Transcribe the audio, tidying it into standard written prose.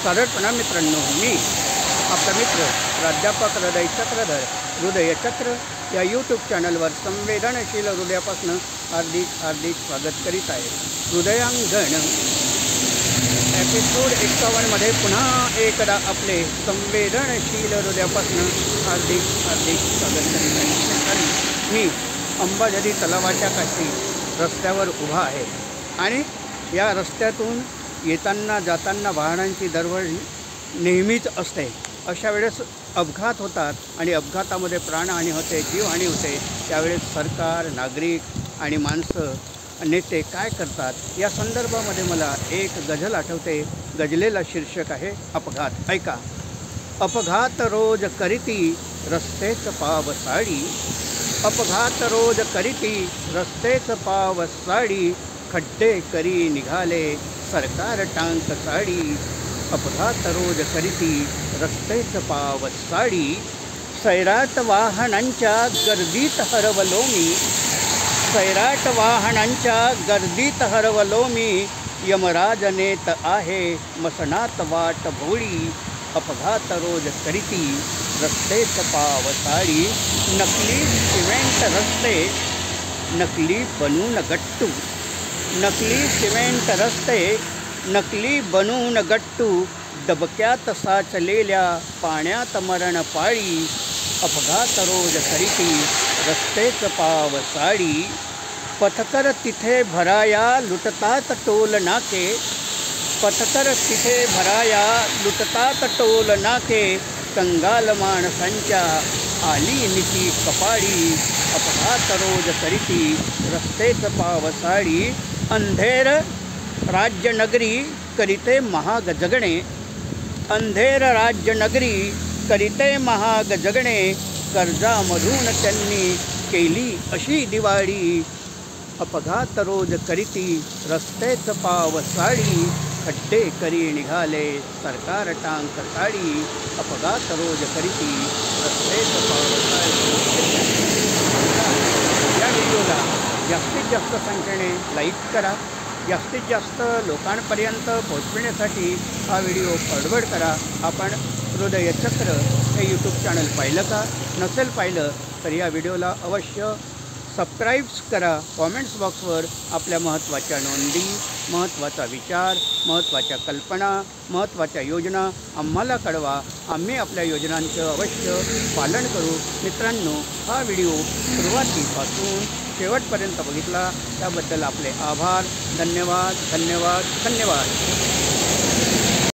साधारणपणा मित्रांनो, मी आपला मित्र प्राध्यापक हृदय चक्रधर हृदयचक्र या यूट्यूब चॅनलवर संवेदनशील हृदयापासून हार्दिक स्वागत करीत आहे. हृदयांगण एपिसोड 51 मध्ये पुन्हा एकदा आपले संवेदनशील हृदयापासून हार्दिक स्वागत करीत आहे. मी अंबाझरी तलावाच्या काठी रस्त्यावर उभा आहे आणि या रस्त्यातून येताना जाताना वाहनांची दरवळ नेहमीच असते. अशा वेळेस अपघात होतात आणि अपघातामध्ये प्राणहानी होते, जीवहानी होते. त्यावेळेस सरकार, नागरिक आणि माणसं, नेते काय करतात या संदर्भामध्ये मला एक गझल आठवते. गझलेला शीर्षक आहे अपघात. ऐका. अपघात रोज करीती रस्तेच पावसाळी, अपघात रोज करीती रस्तेच पावसाळी, खड्डे करी निघाले सरकार टांक साडी. अपघात रोज करीती रस्तेच पावसाळी, सैराट वाहनांच्या गर्दीत हरवलो मी, सैराट वाहनांच्या गर्दीत हरवलो मी, यमराज नेत आहे मसनात वाट भोळी. अपघात रोज करीती रस्तेच पावसाळी, नकली सिमेंट रस्ते नकली बनून गट्टू, नकली सिमेंट रस्ते नकली बनून गट्टू, डबक्यात साचलेल्या पाण्यात मरण पाळी. अपघात रोज करीती रस्तेच पावसाळी, पथकर तिथे भराया लुटतात टोल नाके, पथकर तिथे भराया लुटतात टोल नाके, कंगाल माणसांच्या आली नीती कपाळी. अपघात रोज करीती रस्तेच पावसाळी, अंधेर राज्यनगरी करीते महाग जगणे, अंधेर राज्यनगरी करीते महाग जगणे, कर्जामधून त्यांनी केली अशी दिवाळी. अपघात रोज करीती रस्तेच पावसाळी, खड्डे करी निघाले सरकार टांक साडी. अपघात रोज करीती रस्तेच पावसाळी. या व्हिडिओला जास्तीत जास्त संख्येने लाईक करा. जास्तीत जास्त लोकांपर्यंत पोहोचविण्यासाठी हा व्हिडिओ फॉरवर्ड करा. आपण हृदयचक्र हे यूट्यूब चॅनल पाहिलं का? नसेल पाहिलं तर या व्हिडिओला अवश्य सबस्क्राईब्स करा. कॉमेंट्स बॉक्सवर आपल्या महत्त्वाच्या नोंदी, महत्त्वाचा विचार, महत्त्वाच्या कल्पना, महत्त्वाच्या योजना आम्हाला कळवा. आम्ही आपल्या योजनांचं अवश्य पालन करू. मित्रांनो, हा व्हिडिओ सुरुवातीपासून शेवटपर्यंत बघितला त्याबद्दल आपले आभार. धन्यवाद.